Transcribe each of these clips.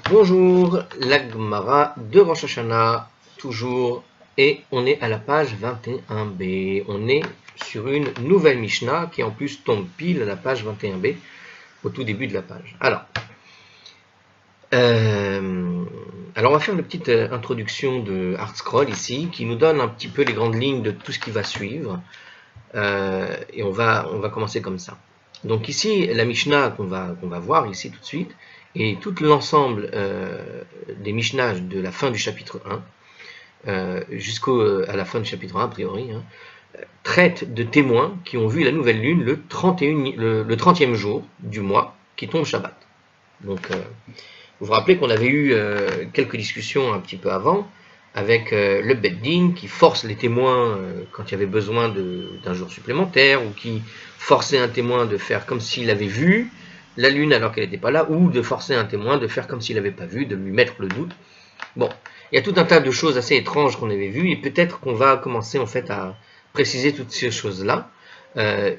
Bonjour, la Gemara de Rosh Hashanah, toujours, et on est à la page 21b. On est sur une nouvelle Mishnah qui en plus tombe pile à la page 21b, au tout début de la page. Alors on va faire une petite introduction de ArtScroll ici, qui nous donne un petit peu les grandes lignes de tout ce qui va suivre, et on va commencer comme ça. Donc ici, la Mishnah qu'on va voir ici tout de suite, et tout l'ensemble des Mishnahs de la fin du chapitre 1, jusqu'à la fin du chapitre 1 a priori, traite de témoins qui ont vu la nouvelle lune le 30e jour du mois qui tombe Shabbat. Donc vous vous rappelez qu'on avait eu quelques discussions un petit peu avant avec le Beddin qui force les témoins quand il y avait besoin d'un jour supplémentaire, ou qui forçait un témoin de faire comme s'il avait vu la lune alors qu'elle n'était pas là, ou de forcer un témoin de faire comme s'il n'avait pas vu, de lui mettre le doute. Bon, il y a tout un tas de choses assez étranges qu'on avait vues, et peut-être qu'on va commencer en fait à préciser toutes ces choses-là.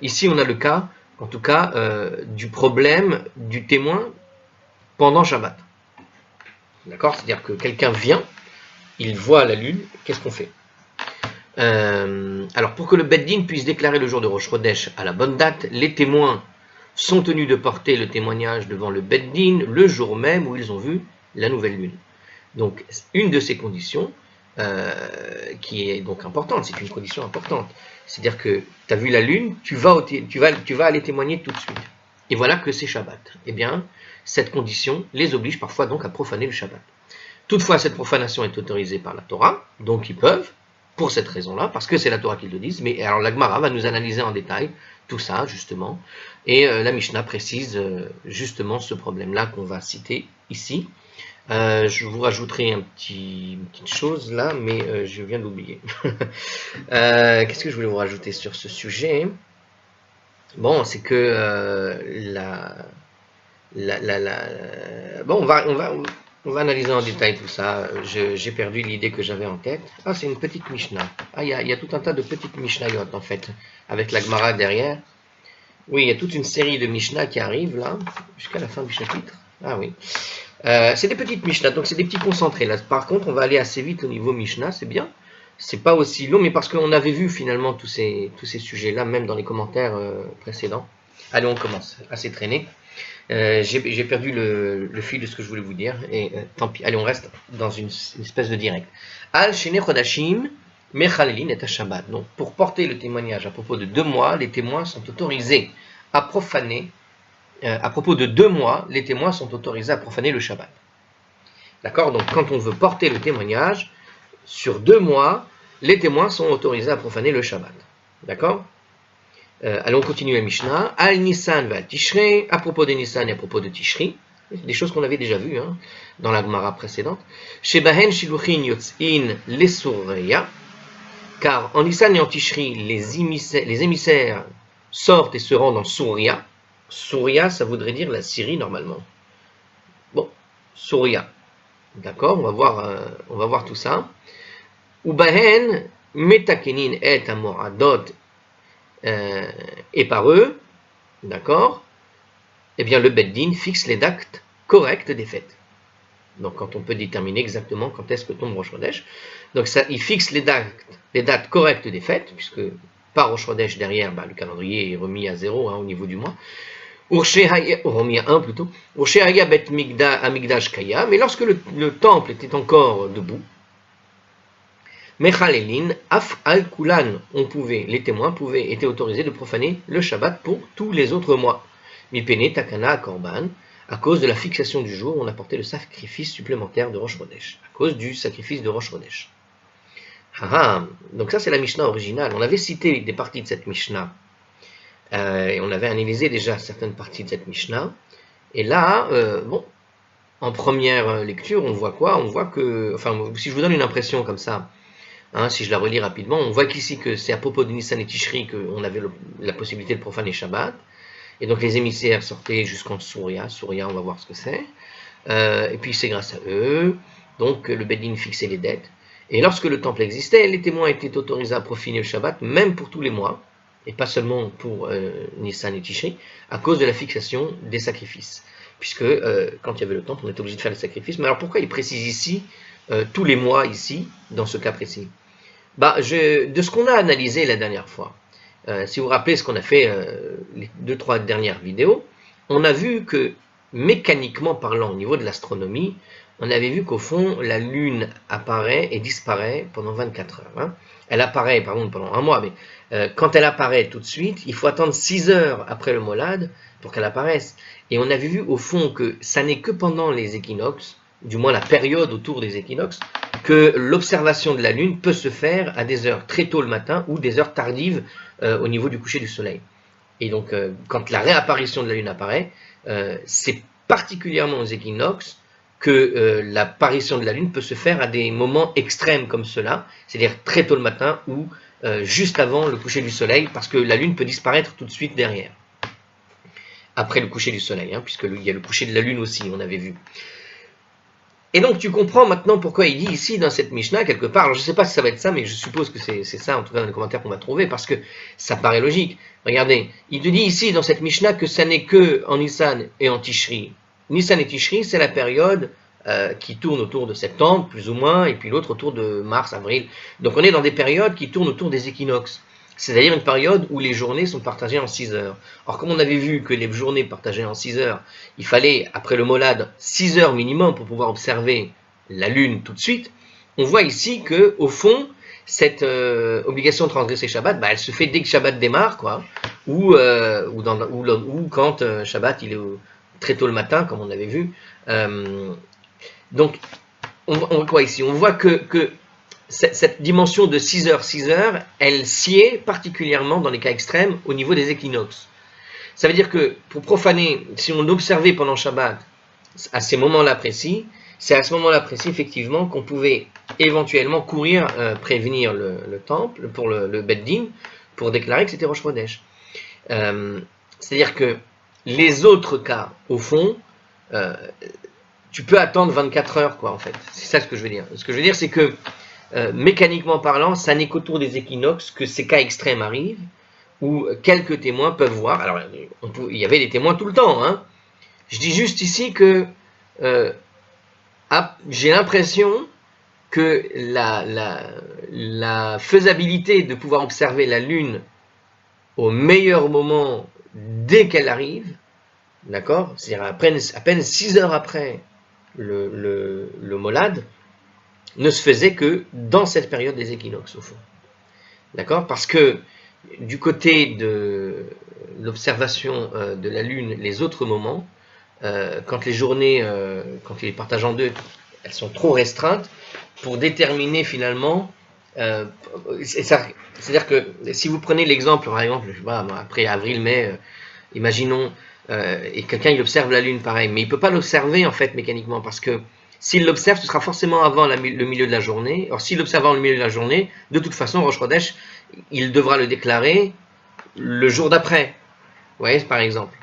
Ici, on a le cas, en tout cas, du problème du témoin pendant Shabbat. D'accord? C'est-à-dire que quelqu'un vient, il voit la lune, qu'est-ce qu'on fait? Alors, pour que le Beddin puisse déclarer le jour de Rosh Chodesh à la bonne date, les témoins sont tenus de porter le témoignage devant le Beddin le jour même où ils ont vu la nouvelle lune. Donc, une de ces conditions, qui est donc importante, c'est une condition importante, c'est-à-dire que tu as vu la lune, tu vas aller témoigner tout de suite. Et voilà que c'est Shabbat. Eh bien, cette condition les oblige parfois donc à profaner le Shabbat. Toutefois, cette profanation est autorisée par la Torah, donc ils peuvent, pour cette raison-là, parce que c'est la Torah qui le dit. Mais alors la Gemara va nous analyser en détail tout ça, justement, et la Mishnah précise justement ce problème-là qu'on va citer ici. Je vous rajouterai une petite chose là, mais je viens d'oublier. Qu'est-ce que je voulais vous rajouter sur ce sujet? Bon, c'est que bon, on va analyser en détail tout ça. J'ai perdu l'idée que j'avais en tête. Ah, c'est une petite Mishnah. Ah, il y a tout un tas de petites Mishnayot en fait, avec la Gemara derrière. Oui, il y a toute une série de Mishnah qui arrivent là, jusqu'à la fin du chapitre. Ah oui. C'est des petites Mishnah, donc c'est des petits concentrés. Là, par contre, on va aller assez vite au niveau Mishnah, c'est bien. C'est pas aussi long, mais parce qu'on avait vu finalement tous ces sujets-là, même dans les commentaires précédents. Allez, on commence. Assez traîné. J'ai perdu le fil de ce que je voulais vous dire, et tant pis. Allez, on reste dans une espèce de direct. Al Shene Chodashim Mechalelin et Shabbat. Donc, pour porter le témoignage à propos de 2 mois, les témoins sont autorisés à profaner. À propos de 2 mois, les témoins sont autorisés à profaner le Shabbat. D'accord? Donc, quand on veut porter le témoignage, sur 2 mois, les témoins sont autorisés à profaner le Shabbat. D'accord? Allons continuer la Mishnah. Al Nissan va Tishrei, à propos de Nissan et à propos de Tishri, des choses qu'on avait déjà vues dans la Gemara précédente. Shebahen Shiluchin Yotzin Lesureya, car en Nissan et en Tishri, les émissaires sortent et se rendent en Souria. Souria, ça voudrait dire la Syrie normalement. Bon, Souria. D'accord, on va voir tout ça. Ubahen Metakenin et Amoradot, et par eux, d'accord, eh bien le Beddin fixe les dates correctes des fêtes. Donc quand on peut déterminer exactement quand est-ce que tombe Rosh Chodesh, donc ça, il fixe les dates correctes des fêtes, puisque par Rosh Chodesh derrière, le calendrier est remis à 0 au niveau du mois. Remis à 1 plutôt. Urshehaya bet Amigdash Kaya, mais lorsque le temple était encore debout, Mechalelin, Af al-Kulan, les témoins étaient autorisés de profaner le Shabbat pour tous les autres mois. Mipene Takana Korban, à cause de la fixation du jour où on apportait le sacrifice supplémentaire de Rosh Chodesh, à cause du sacrifice de Rosh Chodesh. Donc ça c'est la Mishnah originale. On avait cité des parties de cette Mishnah, et on avait analysé déjà certaines parties de cette Mishnah. Et là, en première lecture, on voit quoi? On voit que, enfin, si je vous donne une impression comme ça, si je la relis rapidement, on voit qu'ici que c'est à propos de Nissan et Tishri qu'on avait la possibilité de profaner Shabbat, et donc les émissaires sortaient jusqu'en Souria, on va voir ce que c'est, et puis c'est grâce à eux, donc le Beddin fixait les dettes, et lorsque le temple existait, les témoins étaient autorisés à profaner le Shabbat, même pour tous les mois, et pas seulement pour Nissan et Tishri, à cause de la fixation des sacrifices. puisque quand il y avait le temple, on était obligé de faire les sacrifices. Mais alors pourquoi il précise ici, tous les mois ici, dans ce cas précis? De ce qu'on a analysé la dernière fois, si vous vous rappelez ce qu'on a fait les 2-3 dernières vidéos, on a vu que mécaniquement parlant, au niveau de l'astronomie, on avait vu qu'au fond, la Lune apparaît et disparaît pendant 24 heures. Hein. Elle apparaît, par contre, pendant un mois, mais quand elle apparaît tout de suite, il faut attendre 6 heures après le molad pour qu'elle apparaisse. Et on avait vu au fond que ça n'est que pendant les équinoxes, du moins la période autour des équinoxes, que l'observation de la Lune peut se faire à des heures très tôt le matin ou des heures tardives au niveau du coucher du soleil. Et donc, quand la réapparition de la Lune apparaît, c'est particulièrement aux équinoxes que l'apparition de la Lune peut se faire à des moments extrêmes comme cela, c'est-à-dire très tôt le matin ou juste avant le coucher du soleil, parce que la Lune peut disparaître tout de suite derrière, après le coucher du soleil, hein, puisqu'il y a le coucher de la Lune aussi, on avait vu. Et donc tu comprends maintenant pourquoi il dit ici dans cette Mishnah, quelque part, alors je ne sais pas si ça va être ça, mais je suppose que c'est ça, en tout cas dans les commentaires qu'on va trouver, parce que ça paraît logique. Regardez, il te dit ici dans cette Mishnah que ça n'est que en Nissan et en Tishri. Nissan et Tishri, c'est la période qui tourne autour de septembre, plus ou moins, et puis l'autre autour de mars, avril. Donc on est dans des périodes qui tournent autour des équinoxes. C'est-à-dire une période où les journées sont partagées en 6 heures. Or, comme on avait vu que les journées partagées en 6 heures, il fallait, après le molad, 6 heures minimum pour pouvoir observer la Lune tout de suite, on voit ici que, au fond, cette obligation de transgresser Shabbat, elle se fait dès que Shabbat démarre, quoi, ou quand Shabbat il est très tôt le matin, comme on avait vu. Donc, on voit quoi ici? On voit que cette dimension de 6 heures, elle sied particulièrement dans les cas extrêmes au niveau des équinoxes. Ça veut dire que pour profaner, si on observait pendant Shabbat à ces moments-là précis, c'est à ce moment-là précis effectivement qu'on pouvait éventuellement courir, prévenir le temple pour le Beddin pour déclarer que c'était Rosh Chodesh. C'est-à-dire que les autres cas, au fond, tu peux attendre 24 heures, quoi, en fait. C'est ça ce que je veux dire. Ce que je veux dire, c'est que mécaniquement parlant, ça n'est qu'autour des équinoxes que ces cas extrêmes arrivent, où quelques témoins peuvent voir. Alors, il y avait des témoins tout le temps. Hein. Je dis juste ici que j'ai l'impression que la faisabilité de pouvoir observer la Lune au meilleur moment dès qu'elle arrive, d'accord, c'est-à-dire à peine 6 heures après le molad, ne se faisait que dans cette période des équinoxes, au fond. D'accord? Parce que du côté de l'observation de la Lune, les autres moments, quand les journées, quand il les partage en deux, elles sont trop restreintes pour déterminer finalement. C'est-à-dire que si vous prenez l'exemple, par exemple, je sais pas, après avril, mai, imaginons, et quelqu'un il observe la Lune pareil, mais il ne peut pas l'observer en fait mécaniquement parce que s'il l'observe, ce sera forcément avant le milieu de la journée. Or, s'il l'observe avant le milieu de la journée, de toute façon, Rosh Chodesh, il devra le déclarer le jour d'après. Vous voyez, par exemple.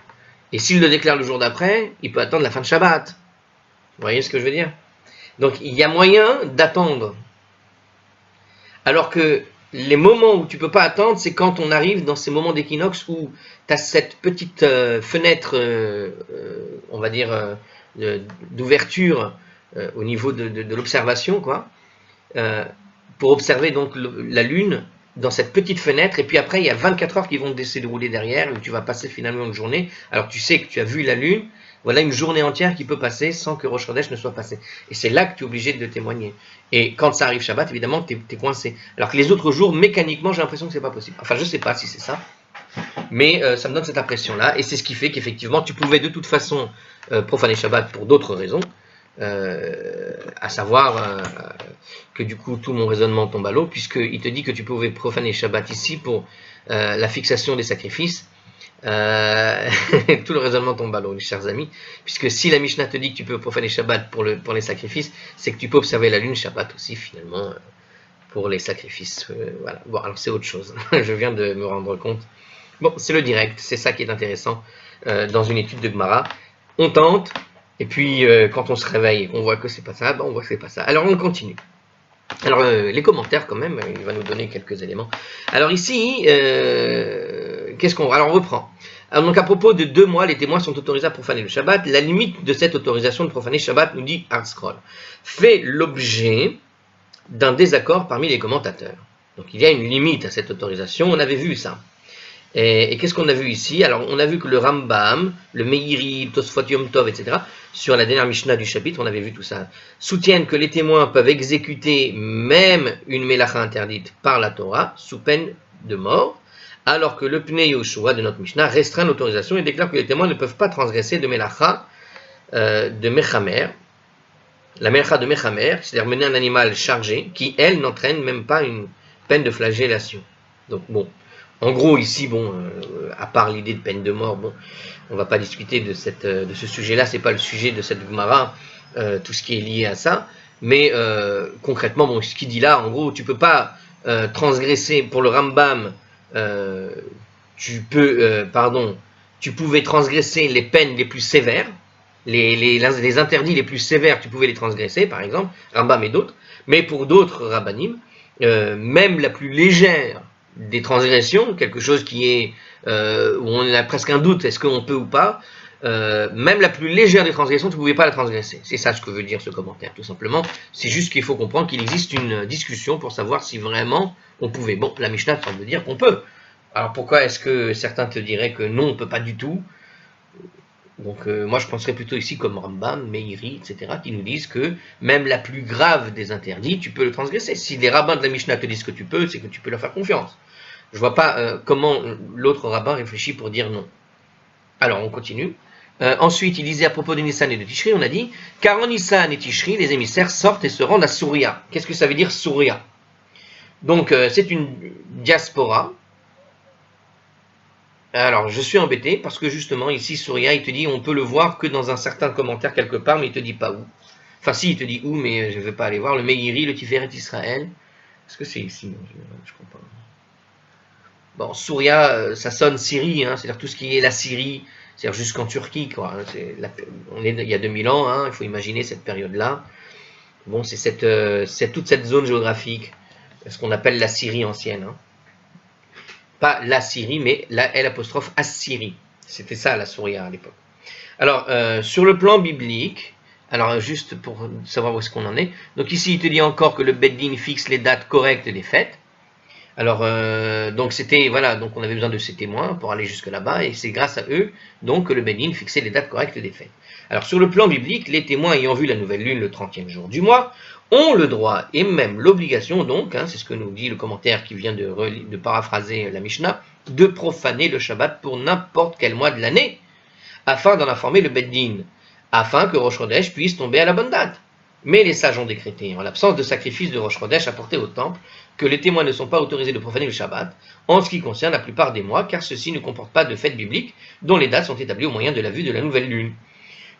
Et s'il le déclare le jour d'après, il peut attendre la fin de Shabbat. Vous voyez ce que je veux dire? Donc, il y a moyen d'attendre. Alors que les moments où tu ne peux pas attendre, c'est quand on arrive dans ces moments d'équinoxe où tu as cette petite fenêtre, on va dire, d'ouverture au niveau de l'observation, quoi, pour observer donc la Lune dans cette petite fenêtre, et puis après il y a 24 heures qui vont se dérouler derrière, où tu vas passer finalement une journée, alors tu sais que tu as vu la Lune, voilà une journée entière qui peut passer sans que Rosh Chodesh ne soit passé. Et c'est là que tu es obligé de témoigner. Et quand ça arrive Shabbat, évidemment, tu es coincé. Alors que les autres jours, mécaniquement, j'ai l'impression que c'est pas possible. Enfin, je sais pas si c'est ça, mais ça me donne cette impression-là, et c'est ce qui fait qu'effectivement, tu pouvais de toute façon profaner Shabbat pour d'autres raisons, à savoir que du coup tout mon raisonnement tombe à l'eau, puisqu'il te dit que tu pouvais profaner Shabbat ici pour la fixation des sacrifices. Tout le raisonnement tombe à l'eau, mes chers amis, puisque si la Mishnah te dit que tu peux profaner Shabbat pour les sacrifices, c'est que tu peux observer la Lune Shabbat aussi finalement pour les sacrifices. Voilà. Bon, alors c'est autre chose, je viens de me rendre compte. Bon, c'est le direct, c'est ça qui est intéressant dans une étude de Gemara. On tente, et puis quand on se réveille, on voit que c'est pas ça, on voit que c'est pas ça. Alors on continue. Alors les commentaires quand même, il va nous donner quelques éléments. Alors ici, qu'est-ce qu'on... Alors on reprend. Alors, donc à propos de 2 mois, les témoins sont autorisés à profaner le Shabbat. La limite de cette autorisation de profaner le Shabbat, nous dit ArtScroll, fait l'objet d'un désaccord parmi les commentateurs. Donc il y a une limite à cette autorisation, on avait vu ça. Et qu'est-ce qu'on a vu ici? Alors on a vu que le Rambam, le Meiri, Tosfot Yom Tov, etc., sur la dernière Mishnah du chapitre, on avait vu tout ça, soutiennent que les témoins peuvent exécuter même une mélacha interdite par la Torah, sous peine de mort, alors que le Pnei Yoshua de notre Mishnah restreint l'autorisation et déclare que les témoins ne peuvent pas transgresser de mélacha de Mechamer, la mélacha de Mechamer, c'est-à-dire mener un animal chargé, qui, elle, n'entraîne même pas une peine de flagellation. Donc bon, en gros ici, bon, à part l'idée de peine de mort, bon, on ne va pas discuter de ce sujet-là, c'est pas le sujet de cette Gemara, tout ce qui est lié à ça, mais concrètement, bon, ce qu'il dit là, en gros, tu peux pas transgresser, pour le Rambam, tu pouvais transgresser les peines les plus sévères, les interdits les plus sévères, tu pouvais les transgresser, par exemple, Rambam et d'autres, mais pour d'autres rabbanim, même la plus légère des transgressions, quelque chose qui est où on a presque un doute, est-ce qu'on peut ou pas, même la plus légère des transgressions, tu ne pouvais pas la transgresser. C'est ça ce que veut dire ce commentaire, tout simplement. C'est juste qu'il faut comprendre qu'il existe une discussion pour savoir si vraiment on pouvait. Bon, la Mishnah semble dire qu'on peut. Alors pourquoi est-ce que certains te diraient que non, on ne peut pas du tout? Donc moi je penserais plutôt ici comme Rambam, Meiri, etc., qui nous disent que même la plus grave des interdits, tu peux le transgresser. Si les rabbins de la Mishnah te disent que tu peux, c'est que tu peux leur faire confiance. Je ne vois pas comment l'autre rabbin réfléchit pour dire non. Alors on continue. Ensuite il disait à propos de Nissan et de Tishri, on a dit, car en Nissan et Tishri, les émissaires sortent et se rendent à Souria. Qu'est-ce que ça veut dire Souria? Donc c'est une diaspora. Alors, je suis embêté parce que justement, ici, Souria, il te dit on peut le voir que dans un certain commentaire quelque part, mais il ne te dit pas où. Enfin, si, il te dit où, mais je ne vais pas aller voir. Le Meiri, le Tiferet Israël. Est-ce que c'est ici? Non, je ne crois pas. Bon, Souria, ça sonne Syrie, hein, c'est-à-dire tout ce qui est la Syrie, c'est-à-dire jusqu'en Turquie, quoi. On est il y a 2000 ans, hein, il faut imaginer cette période-là. Bon, c'est toute cette zone géographique, ce qu'on appelle la Syrie ancienne, hein. Pas la Syrie, mais la L' Assyrie. C'était ça la Souria à l'époque. Alors, sur le plan biblique, alors juste pour savoir où est-ce qu'on en est, donc ici il te dit encore que le Beddin fixe les dates correctes des fêtes. Alors, donc c'était, voilà, donc on avait besoin de ces témoins pour aller jusque là-bas, et c'est grâce à eux, donc, que le Beddin fixait les dates correctes des fêtes. Alors, sur le plan biblique, les témoins ayant vu la nouvelle lune le 30e jour du mois, ont le droit et même l'obligation, donc, hein, c'est ce que nous dit le commentaire qui vient de paraphraser la Mishnah, de profaner le Shabbat pour n'importe quel mois de l'année, afin d'en informer le Beddin, afin que Rosh Chodesh puisse tomber à la bonne date. Mais les sages ont décrété, en l'absence de sacrifice de Rosh Chodesh apporté au temple, que les témoins ne sont pas autorisés de profaner le Shabbat, en ce qui concerne la plupart des mois, car ceux-ci ne comportent pas de fêtes bibliques, dont les dates sont établies au moyen de la vue de la nouvelle lune.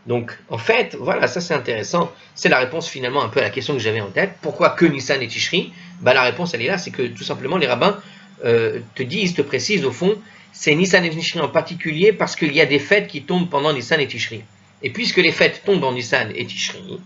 Donc, en fait, voilà, ça c'est intéressant. C'est la réponse finalement un peu à la question que j'avais en tête. Pourquoi que Nissan et Tishri? La réponse elle est là, c'est que tout simplement les rabbins te précisent au fond, c'est Nissan et Tishri en particulier parce qu'il y a des fêtes qui tombent pendant Nissan et Tishri. Et puisque les fêtes tombent en Nissan et Tishri,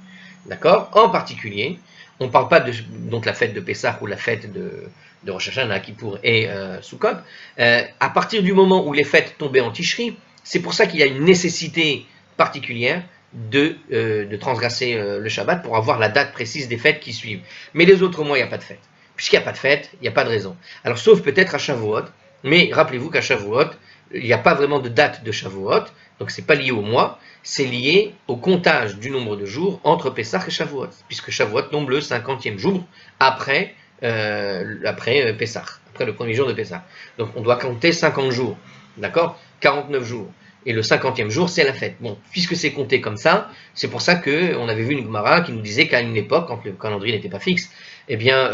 d'accord, en particulier, on ne parle pas de donc la fête de Pessah ou la fête de Rosh Hashanah, Kippour et Sukkot. À partir du moment où les fêtes tombaient en Tishri, c'est pour ça qu'il y a une nécessité particulière de transgresser le Shabbat pour avoir la date précise des fêtes qui suivent. Mais les autres mois, il n'y a pas de fête. Puisqu'il n'y a pas de fête, il n'y a pas de raison. Alors, sauf peut-être à Shavuot, mais rappelez-vous qu'à Shavuot, il n'y a pas vraiment de date de Shavuot, donc ce n'est pas lié au mois, c'est lié au comptage du nombre de jours entre Pessah et Shavuot, puisque Shavuot tombe le 50e jour après Pessah, après le premier jour de Pessah. Donc on doit compter 50 jours, d'accord, 49 jours. Et le 50e jour, c'est la fête. Bon, puisque c'est compté comme ça, c'est pour ça qu'on avait vu une Gemara qui nous disait qu'à une époque, quand le calendrier n'était pas fixe, eh bien,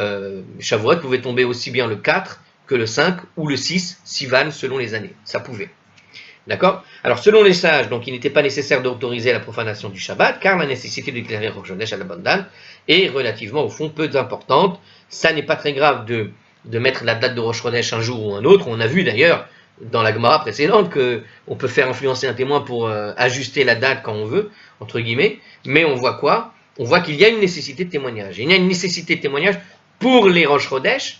Shavuot pouvait tomber aussi bien le 4 que le 5 ou le 6, Sivan, selon les années. Ça pouvait. D'accord? Alors, selon les sages, donc, il n'était pas nécessaire d'autoriser la profanation du Shabbat, car la nécessité de déclarer Rosh Chodesh à la bonne date est relativement, au fond, peu importante. Ça n'est pas très grave de mettre la date de Rosh Chodesh un jour ou un autre. On a vu d'ailleurs, dans la Gemara précédente, qu'on peut faire influencer un témoin pour ajuster la date quand on veut, entre guillemets, mais on voit quoi? On voit qu'il y a une nécessité de témoignage. Et il y a une nécessité de témoignage pour les Rosh Chodesh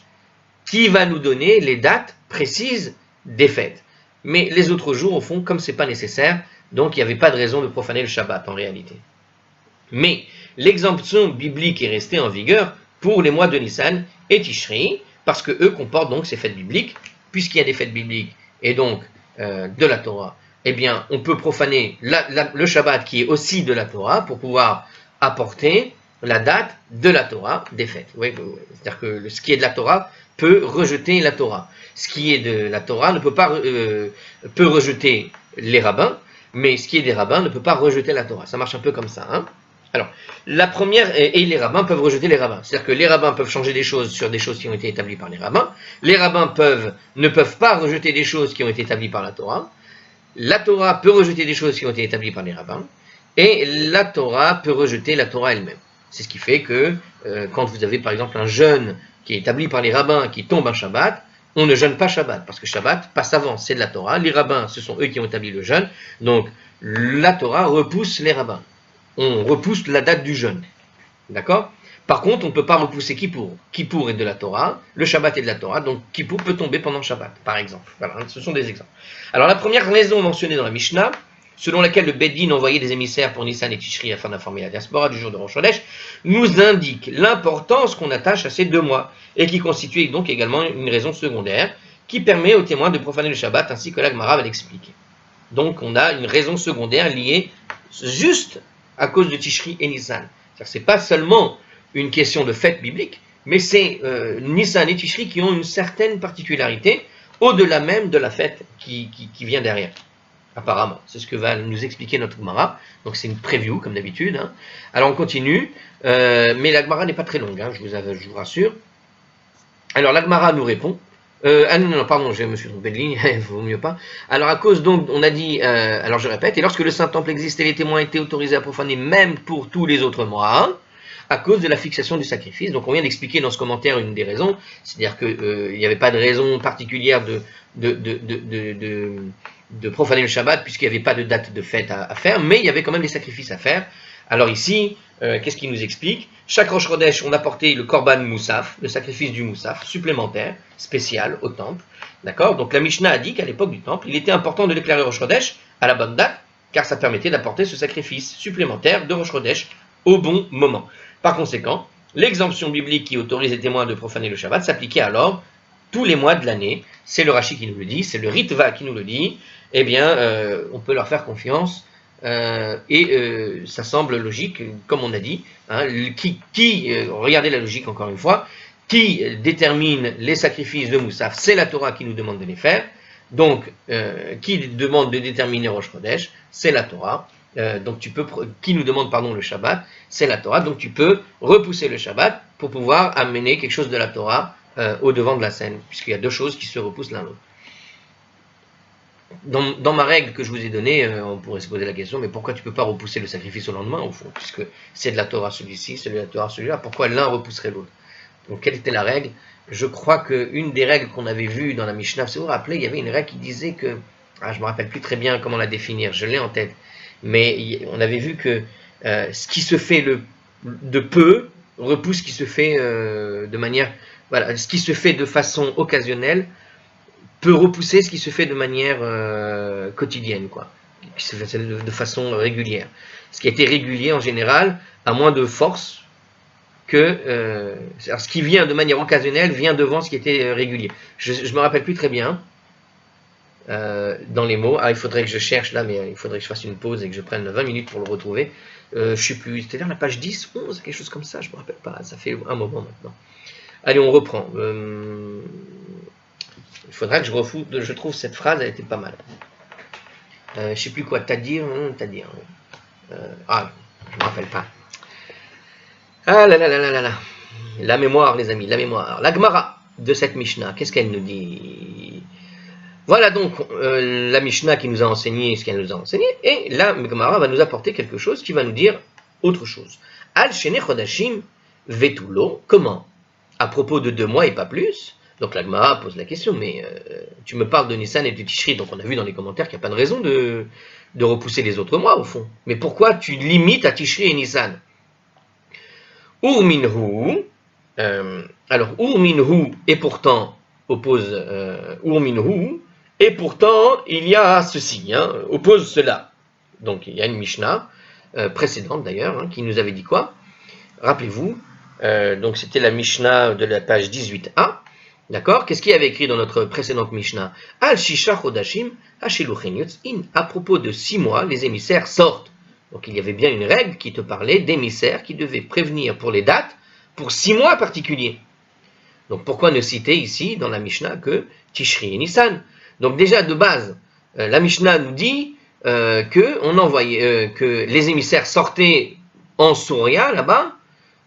qui va nous donner les dates précises des fêtes. mais les autres jours, au fond, comme c'est pas nécessaire, donc il n'y avait pas de raison de profaner le Shabbat en réalité. Mais l'exemption biblique est restée en vigueur pour les mois de Nissan et Tishri, parce que eux comportent donc ces fêtes bibliques, puisqu'il y a des fêtes bibliques et donc de la Torah, eh bien on peut profaner le Shabbat qui est aussi de la Torah pour pouvoir apporter la date de la Torah des fêtes. Oui, c'est-à-dire que ce qui est de la Torah peut rejeter la Torah. Ce qui est de la Torah ne peut pas peut rejeter les rabbins, mais ce qui est des rabbins ne peut pas rejeter la Torah. Ça marche un peu comme ça, hein. Alors, la première, et les rabbins peuvent rejeter les rabbins. C'est-à-dire que les rabbins peuvent changer des choses sur des choses qui ont été établies par les rabbins. Les rabbins ne peuvent pas rejeter des choses qui ont été établies par la Torah. La Torah peut rejeter des choses qui ont été établies par les rabbins. Et la Torah peut rejeter la Torah elle-même. C'est ce qui fait que quand vous avez par exemple un jeûne qui est établi par les rabbins qui tombe un Shabbat, on ne jeûne pas Shabbat, parce que Shabbat passe avant, c'est de la Torah. Les rabbins, ce sont eux qui ont établi le jeûne. Donc, la Torah repousse les rabbins. On repousse la date du jeûne. D'accord? Par contre, on ne peut pas repousser Kippour. Kippour est de la Torah, le Shabbat est de la Torah, donc Kippour peut tomber pendant Shabbat, par exemple. Voilà, ce sont des exemples. Alors, la première raison mentionnée dans la Mishnah, selon laquelle le Beddin envoyait des émissaires pour Nissan et Tishri afin d'informer la diaspora du jour de Rosh Chodesh, nous indique l'importance qu'on attache à ces 2 mois, et qui constitue donc également une raison secondaire, qui permet aux témoins de profaner le Shabbat, ainsi que la Gemara va l'expliquer. Donc, on a une raison secondaire liée juste à cause de Tishri et Nissan. C'est pas seulement une question de fête biblique, mais c'est Nissan et Tishri qui ont une certaine particularité, au-delà même de la fête qui vient derrière. Apparemment, c'est ce que va nous expliquer notre Gemara. Donc c'est une preview, comme d'habitude. Hein. Alors on continue, mais la Gemara n'est pas très longue, hein, je vous rassure. Alors la Gemara nous répond. Non, pardon, je me suis trompé de ligne, il vaut mieux pas. Alors à cause donc, on a dit, alors je répète, et lorsque le Saint-Temple existait, les témoins étaient autorisés à profaner même pour tous les autres mois, hein, à cause de la fixation du sacrifice. Donc on vient d'expliquer dans ce commentaire une des raisons, c'est-à-dire qu'il n'y avait pas de raison particulière de profaner le Shabbat, puisqu'il n'y avait pas de date de fête à faire, mais il y avait quand même des sacrifices à faire. Alors ici, qu'est-ce qu'il nous explique? Chaque Rosh Chodesh, on apportait le Korban Moussaf, le sacrifice du Moussaf, supplémentaire, spécial, au temple. D'accord? Donc la Mishnah a dit qu'à l'époque du temple, il était important de déclarer Rosh Chodesh à la bonne date, car ça permettait d'apporter ce sacrifice supplémentaire de Rosh Chodesh au bon moment. Par conséquent, l'exemption biblique qui autorise les témoins de profaner le Shabbat s'appliquait alors tous les mois de l'année. C'est le Rashi qui nous le dit, c'est le Ritva qui nous le dit. Eh bien, on peut leur faire confiance. Ça semble logique, comme on a dit. Hein, regardez la logique encore une fois. Qui détermine les sacrifices de Moussaf? C'est la Torah qui nous demande de les faire. Donc, qui demande de déterminer Rosh Chodesh? C'est la Torah. Qui nous demande le Shabbat? C'est la Torah. Donc tu peux repousser le Shabbat pour pouvoir amener quelque chose de la Torah au devant de la scène, puisqu'il y a 2 choses qui se repoussent l'un l'autre. Dans ma règle que je vous ai donnée, on pourrait se poser la question, mais pourquoi tu ne peux pas repousser le sacrifice au lendemain, au fond, puisque c'est de la Torah celui-ci, c'est de la Torah celui-là, pourquoi l'un repousserait l'autre? Donc quelle était la règle? Je crois qu'une des règles qu'on avait vues dans la Mishnah, si vous vous rappelez, il y avait une règle qui disait que, je ne me rappelle plus très bien comment la définir, je l'ai en tête, mais on avait vu que ce qui se fait de peu repousse ce qui se fait de manière... Voilà, ce qui se fait de façon occasionnelle peut repousser ce qui se fait de manière quotidienne, quoi, qui se fait de façon régulière. Ce qui a été régulier en général a moins de force que ce qui vient de manière occasionnelle vient devant ce qui était régulier. Je me rappelle plus très bien dans les mots. Il faudrait que je cherche là, mais il faudrait que je fasse une pause et que je prenne 20 minutes pour le retrouver. Je sais plus, c'est-à-dire la page 10, 11, quelque chose comme ça, je me rappelle pas. Ça fait un moment maintenant. Allez, on reprend. Il faudra que je trouve cette phrase, elle était pas mal. Je sais plus quoi, t'adir. Je me rappelle pas. Ah là là là là là. La mémoire, les amis, la mémoire. La Gemara de cette Mishnah, qu'est-ce qu'elle nous dit? Voilà donc la Mishnah qui nous a enseigné ce qu'elle nous a enseigné, et la Gemara va nous apporter quelque chose qui va nous dire autre chose. Al Shene Chodashim Vetulo, comment? À propos de 2 mois et pas plus. Donc la Gemara pose la question, mais tu me parles de Nissan et de Tishri, donc on a vu dans les commentaires qu'il n'y a pas de raison de repousser les autres mois au fond. Mais pourquoi tu limites à Tishri et Nissan? Urminhu, alors Urminhu et pourtant oppose Urminhu, Et pourtant, il y a ceci, oppose cela. Donc il y a une Mishnah, précédente d'ailleurs, qui nous avait dit quoi? Rappelez-vous, donc c'était la Mishnah de la page 18a. D'accord? Qu'est-ce qu'il y avait écrit dans notre précédente Mishnah? Al Shisha Chodashim Hashiluchin Yotzin. À propos de 6 mois, les émissaires sortent. Donc il y avait bien une règle qui te parlait d'émissaires qui devaient prévenir pour les dates pour 6 mois particuliers. Donc pourquoi ne citer ici dans la Mishnah que Tishri et Nissan? Donc déjà de base, la Mishnah nous dit que les émissaires sortaient en Souria là-bas,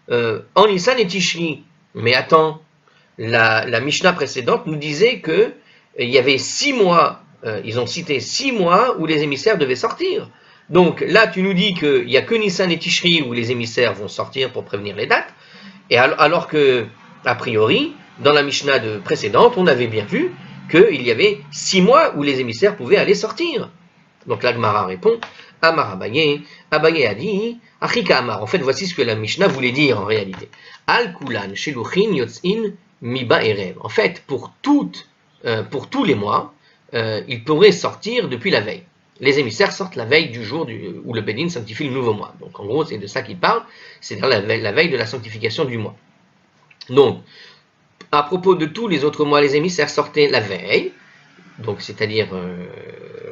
en Nissan et Tishri. Mais attends, la Mishnah précédente nous disait que il y avait 6 mois, ils ont cité 6 mois où les émissaires devaient sortir. Donc là, tu nous dis qu'il n'y a que Nissan et Tishri où les émissaires vont sortir pour prévenir les dates, et alors que, a priori, dans la Mishnah précédente, on avait bien vu qu'il y avait 6 mois où les émissaires pouvaient aller sortir. Donc la Gemara répond, Amar Abaye, Abaye a dit, Achika Amar. En fait, voici ce que la Mishnah voulait dire en réalité. Al Kulan Sheluchin Yotzin Miba Erev. En fait, pour tous les mois, ils pourraient sortir depuis la veille. Les émissaires sortent la veille du jour où le Bédin sanctifie le nouveau mois. Donc en gros, c'est de ça qu'il parle, c'est-à-dire la veille de la sanctification du mois. Donc, à propos de tous les autres mois, les émissaires sortaient la veille, donc c'est-à-dire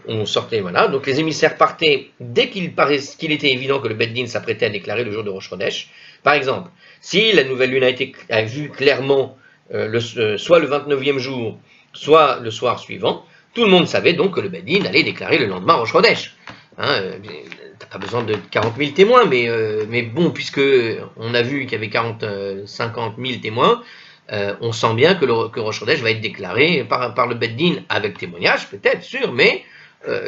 on sortait, voilà. Donc les émissaires partaient dès qu'il était évident que le Bédin s'apprêtait à déclarer le jour de Rosh Chodesh. Par exemple, si la nouvelle lune a vu clairement soit le 29e jour, soit le soir suivant, tout le monde savait donc que le Bédin allait déclarer le lendemain Rosh Chodesh. T'as pas besoin de 40 000 témoins, mais bon, puisque on a vu qu'il y avait 50 000 témoins, on sent bien que Rosh Chodesh va être déclaré par le Bédin avec témoignage, peut-être, sûr, mais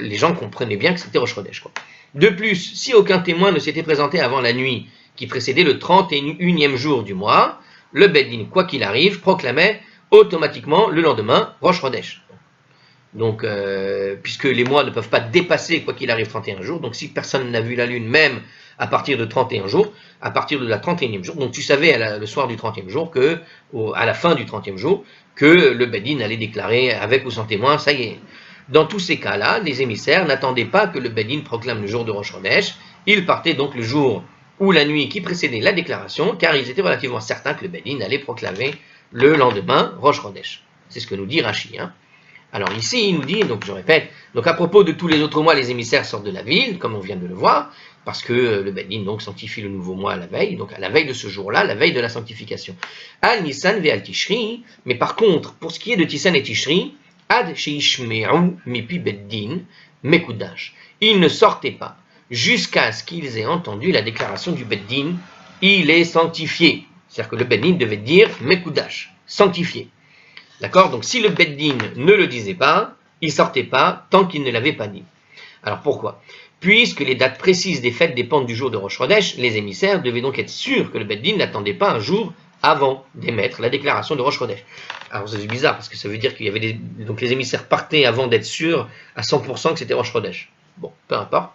les gens comprenaient bien que c'était Rosh Chodesh, quoi. De plus, si aucun témoin ne s'était présenté avant la nuit qui précédait le 31e jour du mois, le Bédin, quoi qu'il arrive, proclamait automatiquement le lendemain Rosh Chodesh. Donc, puisque les mois ne peuvent pas dépasser, quoi qu'il arrive, 31 jours, donc si personne n'a vu la lune, même à partir de 31 jours, à partir de la 31e jour, donc tu savais le soir du 30e jour, à la fin du 30e jour, que le Bédin allait déclarer avec ou sans témoin, ça y est. Dans tous ces cas-là, les émissaires n'attendaient pas que le Bédin proclame le jour de Rosh Chodesh, ils partaient donc le jour ou la nuit qui précédait la déclaration, car ils étaient relativement certains que le Bédin allait proclamer le lendemain Rosh Chodesh. C'est ce que nous dit Rashi, Alors ici, il nous dit, donc je répète, donc à propos de tous les autres mois, les émissaires sortent de la ville, comme on vient de le voir, parce que le Bédin donc sanctifie le nouveau mois à la veille, donc à la veille de ce jour-là, la veille de la sanctification. Al Nissan ve al Tishri, mais par contre, pour ce qui est de Tissan et Tishri, ad sheishme'u mipi Bédin mekudash. Ils ne sortaient pas jusqu'à ce qu'ils aient entendu la déclaration du Bédin, il est sanctifié. C'est-à-dire que le Bédin devait dire mekudash, sanctifié. D'accord? Donc si le Bédin ne le disait pas, il ne sortait pas tant qu'il ne l'avait pas dit. Alors pourquoi? Puisque les dates précises des fêtes dépendent du jour de Rosh Chodesh, les émissaires devaient donc être sûrs que le Bédin n'attendait pas un jour avant d'émettre la déclaration de Rosh Chodesh. Alors c'est bizarre parce que ça veut dire qu'il y avait donc les émissaires partaient avant d'être sûrs à 100% que c'était Rosh Chodesh. Bon, peu importe.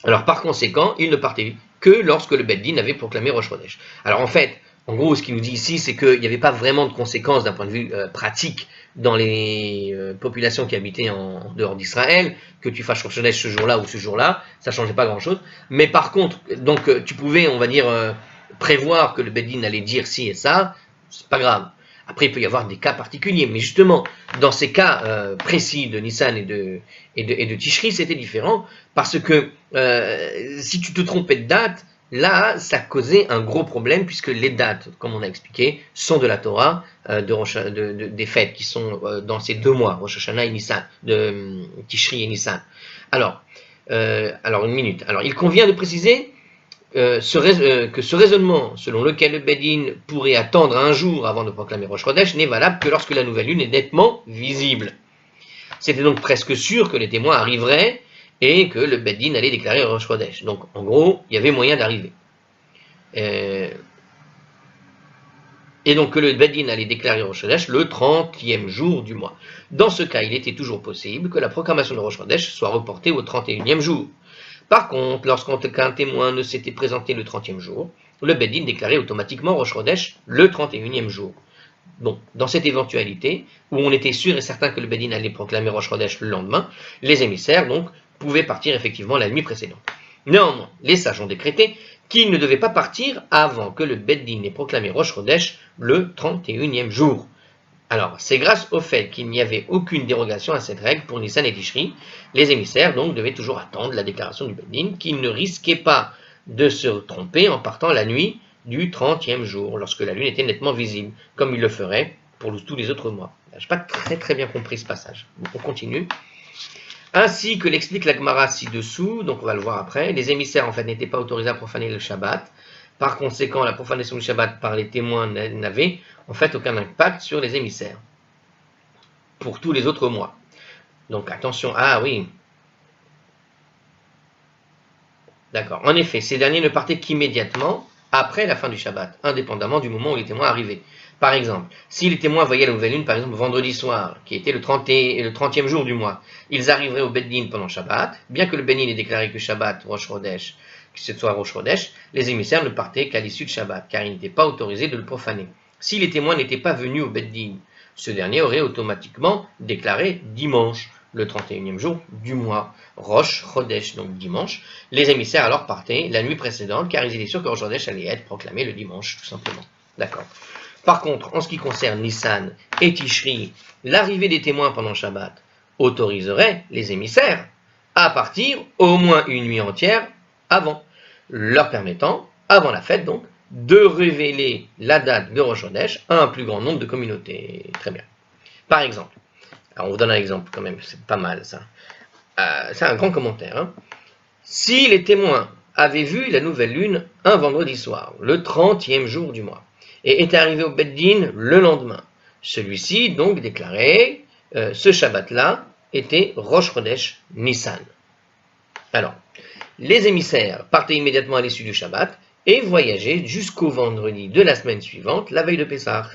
Alors par conséquent, ils ne partaient que lorsque le Bédin avait proclamé Rosh Chodesh. Alors en fait, en gros, ce qu'il nous dit ici, c'est qu'il n'y avait pas vraiment de conséquences d'un point de vue pratique dans les populations qui habitaient en dehors d'Israël, que tu fasses Rosh Chodesh ce jour-là ou ce jour-là, ça ne changeait pas grand-chose. Mais par contre, donc tu pouvais, on va dire, prévoir que le Bédin allait dire ci et ça, c'est pas grave. Après, il peut y avoir des cas particuliers, mais justement, dans ces cas précis de Nissan et de Tishri, c'était différent, parce que si tu te trompais de date, là, ça causait un gros problème, puisque les dates, comme on a expliqué, sont de la Torah, des fêtes qui sont dans ces 2 mois, Rosh Hashanah et Nissan, de Tishri et Nissan. Alors, une minute. Alors, il convient de préciser que ce raisonnement, selon lequel le Bédin pourrait attendre un jour avant de proclamer Rosh Chodesh, n'est valable que lorsque la nouvelle lune est nettement visible. C'était donc presque sûr que les témoins arriveraient et que le Bédin allait déclarer Rosh Chodesh. Donc, en gros, il y avait moyen d'arriver. Et donc que le Bédin allait déclarer Rosh Chodesh le 30e jour du mois. Dans ce cas, il était toujours possible que la proclamation de Rosh Chodesh soit reportée au 31e jour. Par contre, lorsqu'un témoin ne s'était présenté le 30e jour, le Bédin déclarait automatiquement Rosh Chodesh le 31e jour. Bon, dans cette éventualité, où on était sûr et certain que le Bedin allait proclamer Rosh Chodesh le lendemain, les émissaires, donc, pouvaient partir effectivement la nuit précédente. Néanmoins, les sages ont décrété qu'ils ne devaient pas partir avant que le Bedin ait proclamé Rosh Chodesh le 31e jour. Alors, c'est grâce au fait qu'il n'y avait aucune dérogation à cette règle pour Nissan et Tishri, les émissaires donc devaient toujours attendre la déclaration du Bedin, qu'ils ne risquaient pas de se tromper en partant la nuit du 30e jour, lorsque la lune était nettement visible, comme ils le feraient pour tous les autres mois. Je n'ai pas très bien compris ce passage. On continue. Ainsi que l'explique la Gemara ci-dessous, donc on va le voir après, les émissaires en fait n'étaient pas autorisés à profaner le Shabbat. Par conséquent, la profanation du Shabbat par les témoins n'avait en fait aucun impact sur les émissaires pour tous les autres mois. Donc attention, ah oui, d'accord. En effet, ces derniers ne partaient qu'immédiatement après la fin du Shabbat, indépendamment du moment où les témoins arrivaient. Par exemple, si les témoins voyaient la nouvelle lune, par exemple vendredi soir, qui était le 30e jour du mois, ils arriveraient au Beddin pendant Shabbat, bien que le Beddin ait déclaré que Shabbat, Rosh Chodesh, que ce soit Rosh Chodesh, les émissaires ne partaient qu'à l'issue de Shabbat, car ils n'étaient pas autorisés de le profaner. Si les témoins n'étaient pas venus au Beddin, ce dernier aurait automatiquement déclaré dimanche, le 31e jour du mois, Rosh Chodesh, donc dimanche. Les émissaires alors partaient la nuit précédente, car ils étaient sûrs que Rosh Chodesh allait être proclamé le dimanche, tout simplement. D'accord. Par contre, en ce qui concerne Nissan et Tishri, l'arrivée des témoins pendant Shabbat autoriserait les émissaires à partir au moins une nuit entière avant, leur permettant, avant la fête donc, de révéler la date de Rosh Chodesh à un plus grand nombre de communautés. Très bien. Par exemple, alors on vous donne un exemple quand même, c'est pas mal ça. C'est un grand commentaire. Hein. Si les témoins avaient vu la nouvelle lune un vendredi soir, le 30e jour du mois, et étaient arrivés au Beddin le lendemain, celui-ci donc déclarait ce Shabbat-là était Rosh Chodesh Nissan. Alors, les émissaires partaient immédiatement à l'issue du Shabbat et voyageaient jusqu'au vendredi de la semaine suivante, la veille de Pessah.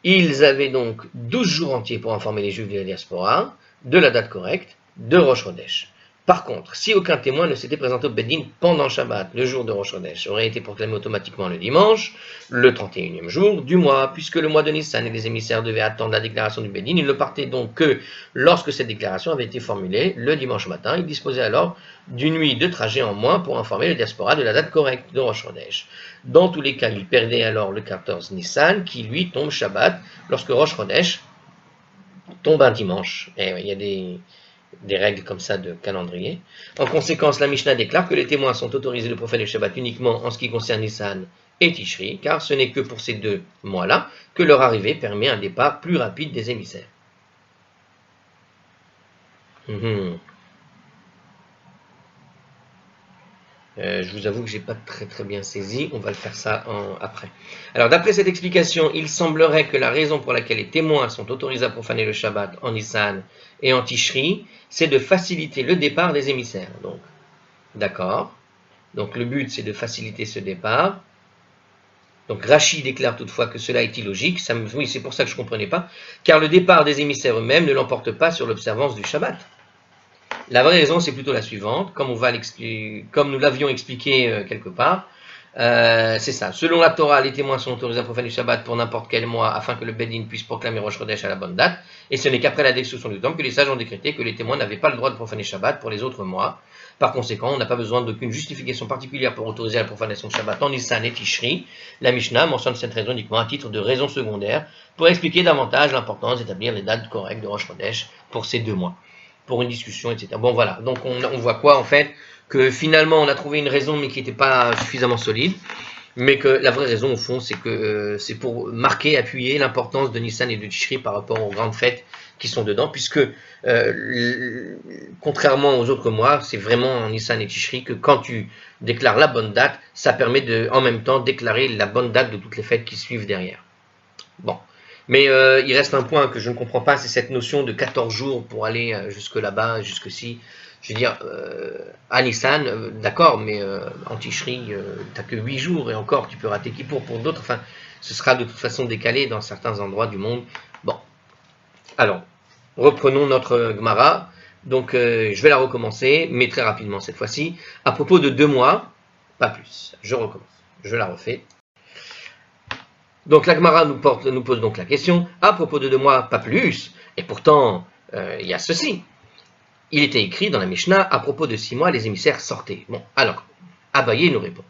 Ils avaient donc 12 jours entiers pour informer les Juifs de la diaspora de la date correcte de Rosh Chodesh. Par contre, si aucun témoin ne s'était présenté au Beddin pendant Shabbat, le jour de Rosh Chodesh aurait été proclamé automatiquement le dimanche, le 31e jour du mois, puisque le mois de Nissan et les émissaires devaient attendre la déclaration du Beddin. Ils ne partaient donc que lorsque cette déclaration avait été formulée le dimanche matin. Ils disposaient alors d'une nuit de trajet en moins pour informer la diaspora de la date correcte de Rosh Chodesh. Dans tous les cas, ils perdaient alors le 14 Nissan, qui lui tombe Shabbat, lorsque Rosh Chodesh tombe un dimanche. Et il y a des règles comme ça de calendrier. En conséquence, la Mishnah déclare que les témoins sont autorisés de profaner le Shabbat uniquement en ce qui concerne Nissan et Tishri, car ce n'est que pour ces deux mois-là que leur arrivée permet un départ plus rapide des émissaires. Je vous avoue que je n'ai pas très bien saisi, on va le faire ça après. Alors d'après cette explication, il semblerait que la raison pour laquelle les témoins sont autorisés à profaner le Shabbat en Nissan et en Tishri, c'est de faciliter le départ des émissaires. Donc, d'accord. Donc le but c'est de faciliter ce départ. Donc Rashi déclare toutefois que cela est illogique, oui c'est pour ça que je ne comprenais pas, car le départ des émissaires eux-mêmes ne l'emporte pas sur l'observance du Shabbat. La vraie raison, c'est plutôt la suivante, comme nous l'avions expliqué quelque part. C'est ça. Selon la Torah, les témoins sont autorisés à profaner le Shabbat pour n'importe quel mois afin que le Beddin puisse proclamer Rosh Chodesh à la bonne date. Et ce n'est qu'après la destruction du temple que les sages ont décrété que les témoins n'avaient pas le droit de profaner Shabbat pour les autres mois. Par conséquent, on n'a pas besoin d'aucune justification particulière pour autoriser la profanation de Shabbat en Nissan et Tishri. La Mishnah mentionne cette raison uniquement à titre de raison secondaire pour expliquer davantage l'importance d'établir les dates correctes de Rosh Chodesh pour ces deux mois. Pour une discussion, etc. Bon voilà, donc on voit quoi en fait? Que finalement on a trouvé une raison mais qui n'était pas suffisamment solide, mais que la vraie raison au fond c'est que c'est pour marquer, appuyer l'importance de Nissan et de Tishri par rapport aux grandes fêtes qui sont dedans, puisque contrairement aux autres mois, c'est vraiment en Nissan et Tishri que quand tu déclares la bonne date, ça permet de en même temps déclarer la bonne date de toutes les fêtes qui suivent derrière. Bon. Mais il reste un point que je ne comprends pas, c'est cette notion de 14 jours pour aller jusque là-bas, jusque-ci. Je veux dire, à Nissan, d'accord, mais en Tishri, tu n'as que 8 jours, et encore, tu peux rater Kippour pour d'autres. Enfin, ce sera de toute façon décalé dans certains endroits du monde. Bon, alors, reprenons notre Gemara. Donc, je vais la recommencer, mais très rapidement cette fois-ci. À propos de 2 mois, pas plus. Je recommence. Je la refais. Donc la Gemara nous pose donc la question, à propos de 2 mois, pas plus, et pourtant, il y a ceci. Il était écrit dans la Mishnah, à propos de 6 mois, les émissaires sortaient. Bon, alors, Abaye nous répond.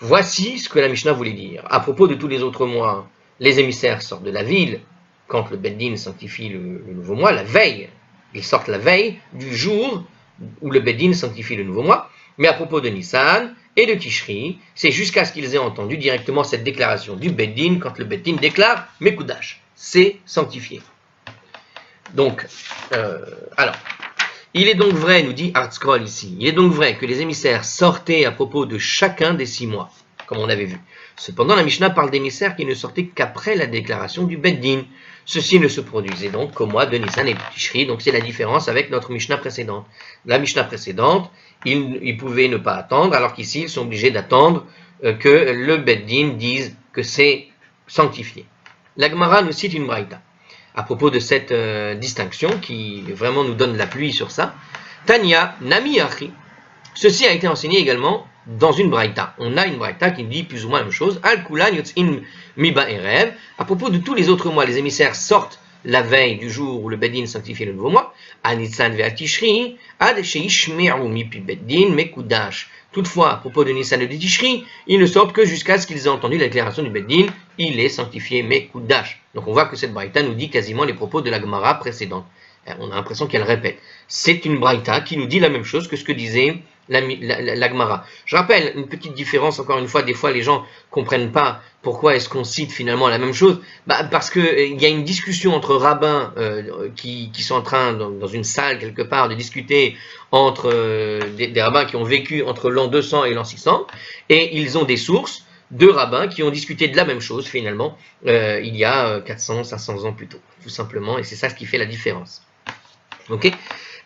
Voici ce que la Mishnah voulait dire. À propos de tous les autres mois, les émissaires sortent de la ville, quand le Beddin sanctifie le nouveau mois, la veille. Ils sortent la veille du jour où le Beddin sanctifie le nouveau mois. Mais à propos de Nissan et de Tishri, c'est jusqu'à ce qu'ils aient entendu directement cette déclaration du Beddin, quand le Beddin déclare Mekoudash, c'est sanctifié. Donc, alors, il est donc vrai, nous dit Hartzkroll ici, il est donc vrai que les émissaires sortaient à propos de chacun des 6 mois, comme on avait vu. Cependant, la Mishnah parle d'émissaires qui ne sortaient qu'après la déclaration du Beddin. Ceci ne se produisait donc qu'au mois de Nissan et de Tishri, donc c'est la différence avec notre Mishnah précédente. La Mishnah précédente, ils pouvaient ne pas attendre, alors qu'ici, ils sont obligés d'attendre que le Beddin dise que c'est sanctifié. La Gemara nous cite une braïta à propos de cette distinction qui vraiment nous donne l'appui sur ça. Tanya, Nami Achi. Ceci a été enseigné également dans une braïta. On a une braïta qui dit plus ou moins la même chose. Al-Kulan Yotzin Miba Erev. À propos de tous les autres mois, les émissaires sortent la veille du jour où le Beddin sanctifie le nouveau mois. Anitsan ve'atishri, ad sheishme'u mipi Beddin mekudash. Toutefois, à propos de Nissan et de Tishri, ils ne sortent que jusqu'à ce qu'ils aient entendu la déclaration du Beddin, il est sanctifié mekudash. Donc on voit que cette braïta nous dit quasiment les propos de la Gemara précédente. On a l'impression qu'elle répète. C'est une braïta qui nous dit la même chose que ce que disait la Gemara. Je rappelle une petite différence, encore une fois, des fois les gens ne comprennent pas pourquoi est-ce qu'on cite finalement la même chose. Parce qu'il y a une discussion entre rabbins qui sont en train, dans une salle quelque part, de discuter entre des rabbins qui ont vécu entre l'an 200 et l'an 600, et ils ont des sources de rabbins qui ont discuté de la même chose finalement il y a 400, 500 ans plus tôt, tout simplement, et c'est ça ce qui fait la différence. Ok,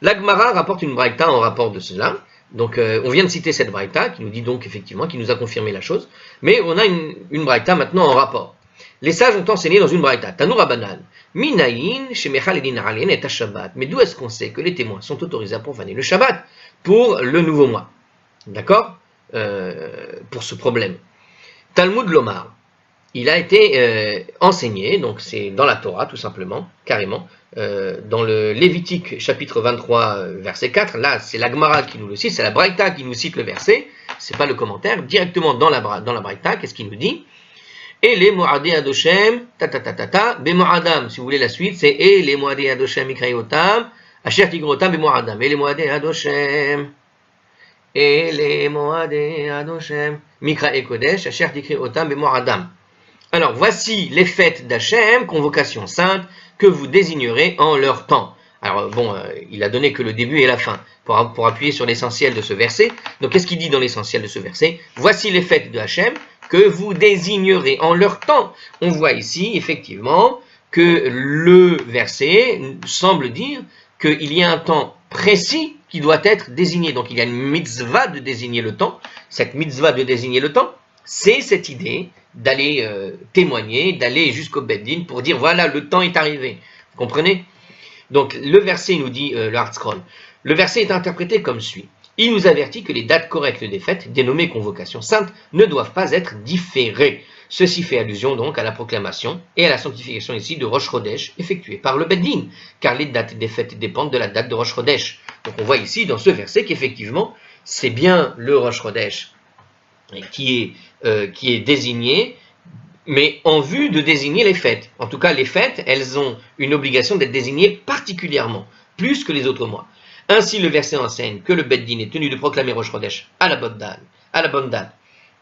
la Gemara rapporte une braïta en rapport de cela. Donc on vient de citer cette braïta qui nous dit donc effectivement, qui nous a confirmé la chose, mais on a une braïta maintenant en rapport. Les sages ont enseigné dans une braïta, Tanu Rabbanan, Minayin shemechal edin alien et Shabbat. Mais d'où est-ce qu'on sait que les témoins sont autorisés à profaner le Shabbat pour le nouveau mois? D'accord, pour ce problème. Talmud Lomar, il a été enseigné, donc c'est dans la Torah tout simplement, carrément, dans le Lévitique chapitre 23 verset 4, là c'est la Gemara qui nous le cite, c'est la Braïta qui nous cite le verset, c'est pas le commentaire, directement dans la Braïta, qu'est-ce qu'il nous dit? Et les Moadé Adoshem, Bemoadam, si vous voulez la suite, c'est et les Moadé Adoshem Mikrayotam, Asher Tigrotam Bemoadam, et les Moadé Adoshem. Et les Moadé Adoshem, Mikra et Kodesh, Asher Tikri Otam Bemoadam. Alors, voici les fêtes d'Hachem, convocation sainte, que vous désignerez en leur temps. Alors, bon, il a donné que le début et la fin, pour appuyer sur l'essentiel de ce verset. Donc, qu'est-ce qu'il dit dans l'essentiel de ce verset? Voici les fêtes de Hachem, que vous désignerez en leur temps. On voit ici, effectivement, que le verset semble dire qu'il y a un temps précis qui doit être désigné. Donc il y a une mitzvah de désigner le temps. Cette mitzvah de désigner le temps, c'est cette idée d'aller témoigner, d'aller jusqu'au Beddin pour dire voilà, le temps est arrivé. Vous comprenez? Donc le verset nous dit, le Hartzkroll, le verset est interprété comme suit. Il nous avertit que les dates correctes des fêtes, dénommées convocations saintes, ne doivent pas être différées. Ceci fait allusion donc à la proclamation et à la sanctification ici de Rosh Chodesh effectuée par le Beddin, car les dates des fêtes dépendent de la date de Rosh Chodesh. Donc on voit ici dans ce verset qu'effectivement c'est bien le Rosh Chodesh qui est désigné, mais en vue de désigner les fêtes. En tout cas les fêtes, elles ont une obligation d'être désignées particulièrement, plus que les autres mois. Ainsi le verset enseigne que le Beddin est tenu de proclamer Rosh Chodesh à la bonne date.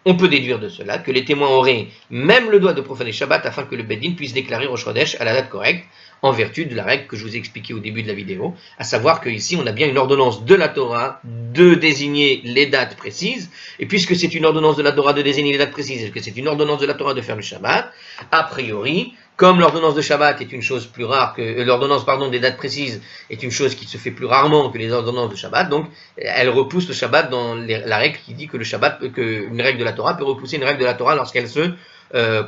On peut déduire de cela que les témoins auraient même le droit de profaner Shabbat afin que le Beddin puisse déclarer Rosh Chodesh à la date correcte, en vertu de la règle que je vous ai expliquée au début de la vidéo, à savoir qu'ici on a bien une ordonnance de la Torah de désigner les dates précises, et puisque c'est une ordonnance de la Torah de désigner les dates précises, et que c'est une ordonnance de la Torah de faire le Shabbat, a priori, comme l'ordonnance de Shabbat est une chose plus rare que l'ordonnance des dates précises est une chose qui se fait plus rarement que les ordonnances de Shabbat, donc elle repousse le Shabbat dans la règle qui dit que le Shabbat, qu'une règle de la Torah peut repousser une règle de la Torah lorsqu'elle se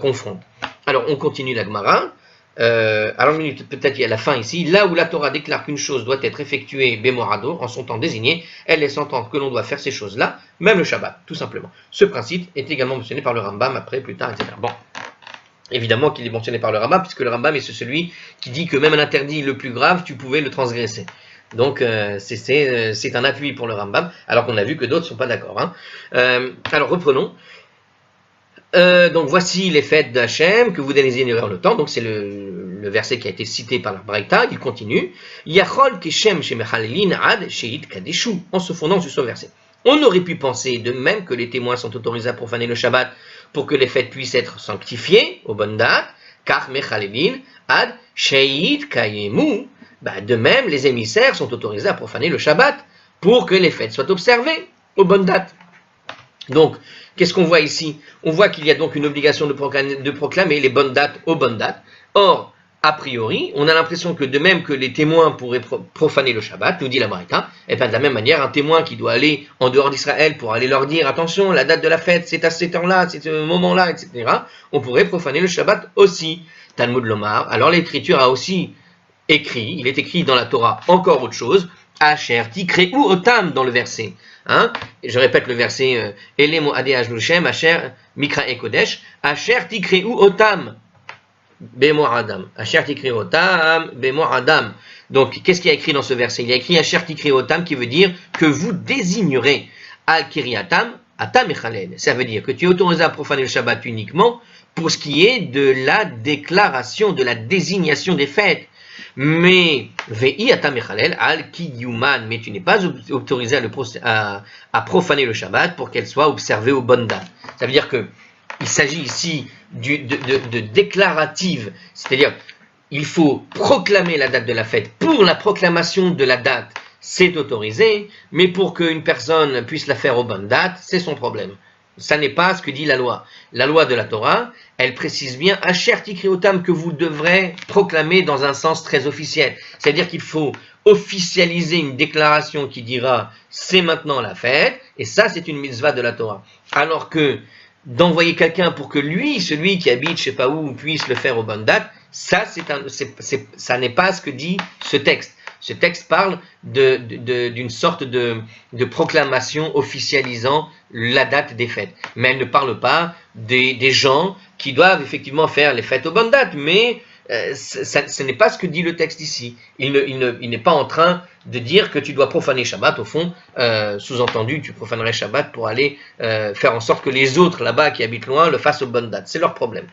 confronte. Alors on continue la Gemara. Alors peut-être il y a la fin ici, là où la Torah déclare qu'une chose doit être effectuée Bémorado, en son temps désigné, elle laisse entendre que l'on doit faire ces choses-là, même le Shabbat, tout simplement. Ce principe est également mentionné par le Rambam après, plus tard, etc. Bon. Évidemment qu'il est mentionné par le Rambam, puisque le Rambam est celui qui dit que même un interdit le plus grave, tu pouvais le transgresser. Donc c'est un appui pour le Rambam, alors qu'on a vu que d'autres ne sont pas d'accord. Hein. Alors reprenons. Donc voici les fêtes d'Hachem que vous désignez en le temps. Donc c'est le verset qui a été cité par la Braïta. Il continue. Yachol keshem shemechalelin ad sheit kadeshu. En se fondant sur ce verset. On aurait pu penser de même que les témoins sont autorisés à profaner le Shabbat pour que les fêtes puissent être sanctifiées aux bonnes dates, car mechalelin ad sheit kayemu. De même, les émissaires sont autorisés à profaner le Shabbat pour que les fêtes soient observées aux bonnes dates. Donc, qu'est-ce qu'on voit ici? On voit qu'il y a donc une obligation de proclamer les bonnes dates aux bonnes dates. Or, a priori, on a l'impression que de même que les témoins pourraient profaner le Shabbat, nous dit la Braïta, et bien de la même manière, un témoin qui doit aller en dehors d'Israël pour aller leur dire, attention, la date de la fête, c'est à cet temps-là, c'est ce moment-là, etc., on pourrait profaner le Shabbat aussi. Talmud Lomar. Alors l'écriture a aussi écrit, il est écrit dans la Torah encore autre chose, Asher Tikreu Otam dans le verset. Hein? Je répète le verset, Elemo Adeaj Lushem, Asher Mikra Kodesh, Asher Tikreu Otam. Bemo Adam. Asher Tikreu Otam, Bemo Adam. Donc, qu'est-ce qu'il y a écrit dans ce verset? Il y a écrit Asher Tikreu Otam qui veut dire que vous désignerez Al Kiriatam, Atam Echalel. Ça veut dire que tu es autorisé à profaner le Shabbat uniquement pour ce qui est de la déclaration, de la désignation des fêtes. Mais Vei Atam Echalel Al Kiyuman, mais tu n'es pas autorisé à profaner le Shabbat pour qu'elle soit observée aux bonnes dates. Ça veut dire que il s'agit ici de déclarative, c'est-à-dire il faut proclamer la date de la fête. Pour la proclamation de la date, c'est autorisé, mais pour qu'une personne puisse la faire aux bonnes dates, c'est son problème. Ça n'est pas ce que dit la loi. La loi de la Torah, elle précise bien Asher Tikreu Otam que vous devrez proclamer dans un sens très officiel. C'est-à-dire qu'il faut officialiser une déclaration qui dira c'est maintenant la fête, et ça c'est une mitzvah de la Torah. Alors que d'envoyer quelqu'un pour que lui, celui qui habite je sais pas où, puisse le faire aux bonnes dates, ça n'est pas ce que dit ce texte. Ce texte parle d'une sorte de proclamation officialisant la date des fêtes. Mais elle ne parle pas des gens qui doivent effectivement faire les fêtes aux bonnes dates. Mais ce n'est pas ce que dit le texte ici. Il n'est pas en train de dire que tu dois profaner Shabbat. Au fond, sous-entendu, tu profanerais Shabbat pour aller faire en sorte que les autres là-bas qui habitent loin le fassent aux bonnes dates. C'est leur problème.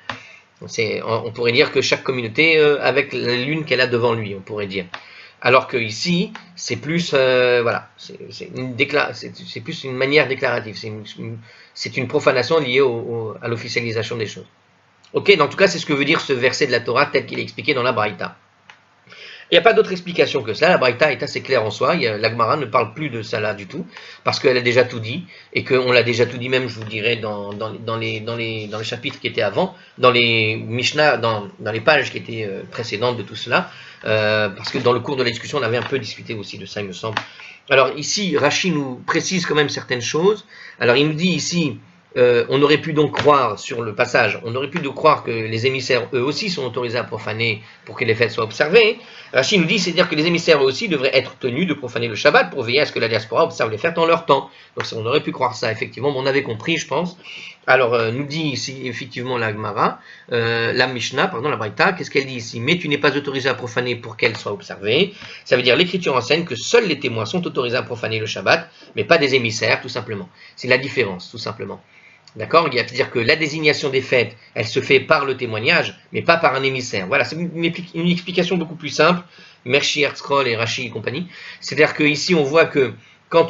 On pourrait dire que chaque communauté avec la lune qu'elle a devant lui, on pourrait dire. Alors que ici, c'est plus, c'est plus une manière déclarative. C'est une profanation liée à l'officialisation des choses. Ok, en tout cas, c'est ce que veut dire ce verset de la Torah tel qu'il est expliqué dans la Braïta. Il n'y a pas d'autre explication que cela. La Braïta est assez claire en soi. La Gemara ne parle plus de ça là du tout, parce qu'elle a déjà tout dit, et qu'on l'a déjà tout dit même, je vous dirais, dans les chapitres qui étaient avant, dans les Mishnah, dans les pages qui étaient précédentes de tout cela, parce que dans le cours de la discussion, on avait un peu discuté aussi de ça, il me semble. Alors ici, Rashi nous précise quand même certaines choses. Alors il nous dit ici, on aurait pu donc croire sur le passage, on aurait pu donc croire que les émissaires eux aussi sont autorisés à profaner pour que les fêtes soient observées. Rashi nous dit, c'est-à-dire que les émissaires eux aussi devraient être tenus de profaner le Shabbat pour veiller à ce que la diaspora observe les fêtes en leur temps. Donc on aurait pu croire ça effectivement, mais on avait compris je pense. Alors nous dit ici effectivement la Gemara, la Mishnah, pardon la Braïta, qu'est-ce qu'elle dit ici? Mais tu n'es pas autorisé à profaner pour qu'elle soit observée. Ça veut dire l'écriture enseigne que seuls les témoins sont autorisés à profaner le Shabbat, mais pas des émissaires tout simplement. C'est la différence tout simplement. D'accord? C'est-à-dire que la désignation des fêtes, elle se fait par le témoignage, mais pas par un émissaire. Voilà, c'est une explication beaucoup plus simple. Mershi, Herzkroll et Rashi et compagnie. C'est-à-dire qu'ici, on voit que quand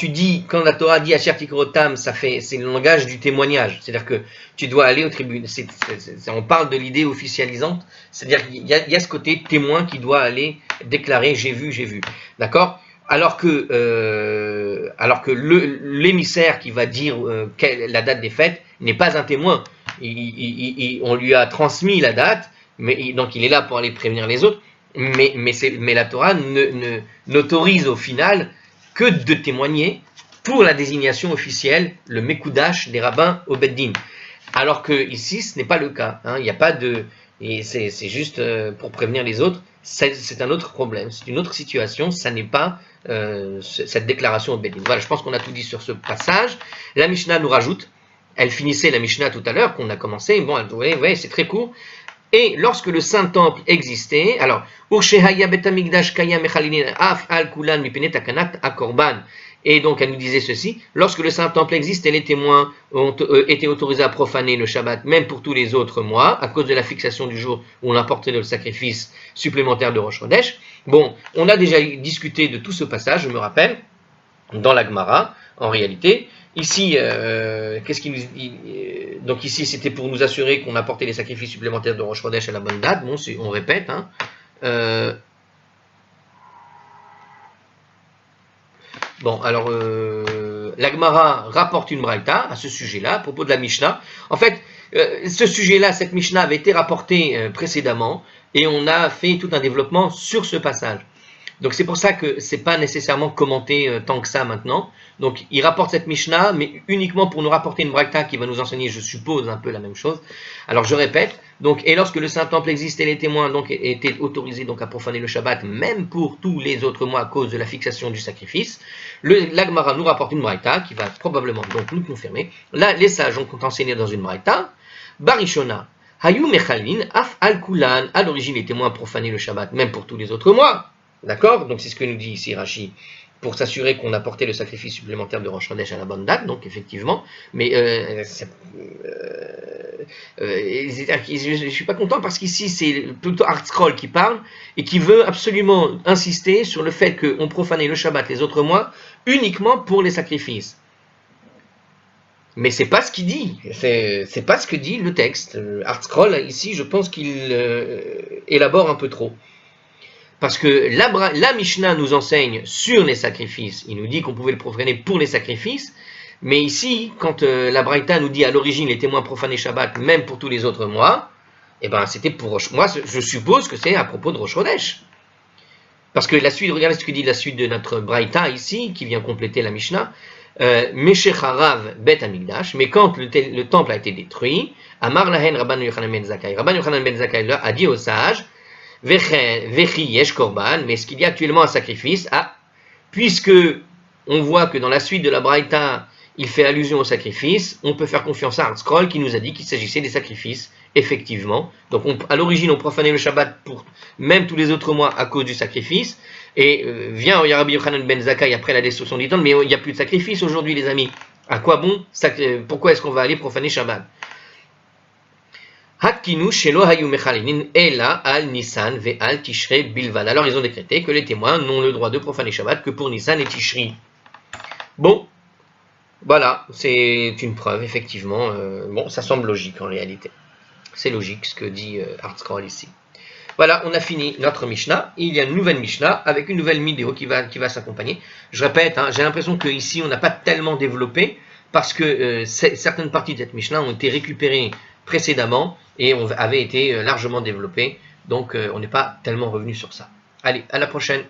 la Torah dit Asher Tikreu Otam, c'est le langage du témoignage. C'est-à-dire que tu dois aller au tribunal. On parle de l'idée officialisante. C'est-à-dire qu'il y a ce côté témoin qui doit aller déclarer j'ai vu. D'accord? Alors que l'émissaire qui va dire la date des fêtes n'est pas un témoin. On lui a transmis la date, donc il est là pour aller prévenir les autres, mais la Torah n'autorise au final que de témoigner pour la désignation officielle, le Mekoudash des rabbins au Beddin. Alors que ici, ce n'est pas le cas. Il n'y a pas de... Et c'est juste pour prévenir les autres, c'est un autre problème, c'est une autre situation, ça n'est pas cette déclaration au Beddin. Voilà, je pense qu'on a tout dit sur ce passage. La Mishnah nous rajoute, elle finissait la Mishnah tout à l'heure, qu'on a commencé, bon, vous voyez, c'est très court. Et lorsque le Saint-Temple existait, alors, et donc elle nous disait ceci, lorsque le Saint-Temple existait, les témoins ont été autorisés à profaner le Shabbat, même pour tous les autres mois, à cause de la fixation du jour où on apportait le sacrifice supplémentaire de Rosh Chodesh. Bon, on a déjà discuté de tout ce passage, je me rappelle, dans la Gemara, en réalité. Ici, qu'est-ce qu'il nous dit? Donc ici, c'était pour nous assurer qu'on apportait les sacrifices supplémentaires de Rosh Chodesh à la bonne date. Bon, on répète. Hein. Bon, alors, la Gemara rapporte une braïta à ce sujet-là, à propos de la Mishnah. En fait, ce sujet-là, cette Mishnah avait été rapportée précédemment, et on a fait tout un développement sur ce passage. Donc c'est pour ça que c'est pas nécessairement commenté tant que ça maintenant. Donc il rapporte cette Mishnah, mais uniquement pour nous rapporter une braïta qui va nous enseigner, je suppose, un peu la même chose. Alors je répète, donc, et lorsque le Saint-Temple existait, les témoins donc étaient autorisés donc à profaner le Shabbat, même pour tous les autres mois à cause de la fixation du sacrifice. La Gemara nous rapporte une braïta qui va probablement donc nous confirmer. Là, les sages ont enseigné dans une braïta, Barishona, Hayu Mechalin, Af Al-Kulan, à l'origine les témoins profanaient le Shabbat, même pour tous les autres mois. D'accord? Donc c'est ce que nous dit ici Rashi, pour s'assurer qu'on apportait le sacrifice supplémentaire de Rosh Chodesh à la bonne date, donc effectivement, mais je ne suis pas content parce qu'ici c'est plutôt Artscroll qui parle et qui veut absolument insister sur le fait qu'on profanait le Shabbat les autres mois uniquement pour les sacrifices. Mais c'est pas ce qu'il dit, c'est pas ce que dit le texte. Artscroll ici, je pense qu'il élabore un peu trop. Parce que la Mishnah nous enseigne sur les sacrifices. Il nous dit qu'on pouvait le profaner pour les sacrifices. Mais ici, quand la Braïta nous dit à l'origine les témoins profanaient Shabbat, même pour tous les autres mois, eh ben c'était pour Rosh. Moi, je suppose que c'est à propos de Rosh Chodesh. Parce que la suite, regardez ce que dit la suite de notre Braïta ici, qui vient compléter la Mishnah. Meshech Harav Bet Amigdash. Mais quand le temple a été détruit, Amar Lahen Rabban Yochanan ben Zakkai. Rabban Yochanan ben Zakkai a dit aux sages, Vechi yesh korban, mais est-ce qu'il y a actuellement un sacrifice? Ah, puisque on voit que dans la suite de la Braïta, il fait allusion au sacrifice, on peut faire confiance à Artscroll qui nous a dit qu'il s'agissait des sacrifices, effectivement. Donc à l'origine, on profanait le Shabbat pour même tous les autres mois à cause du sacrifice, et vient Rabbi Yochanan ben Zakkai après la destruction du temple, mais il n'y a plus de sacrifice aujourd'hui les amis. À quoi bon? Pourquoi est-ce qu'on va aller profaner Shabbat? Hakinu shelo hayu mechalinin ela al Nissan ve al Tishri bilvad. Alors ils ont décrété que les témoins n'ont le droit de profaner Shabbat que pour Nissan et Tishri. Bon, voilà, c'est une preuve effectivement. Bon, ça semble logique en réalité. C'est logique ce que dit Artscroll ici. Voilà, on a fini notre Mishnah. Il y a une nouvelle Mishnah avec une nouvelle vidéo qui va s'accompagner. Je répète, hein, j'ai l'impression qu'ici on n'a pas tellement développé parce que certaines parties de cette Mishnah ont été récupérées précédemment et avaient été largement développées. Donc on n'est pas tellement revenu sur ça. Allez, à la prochaine.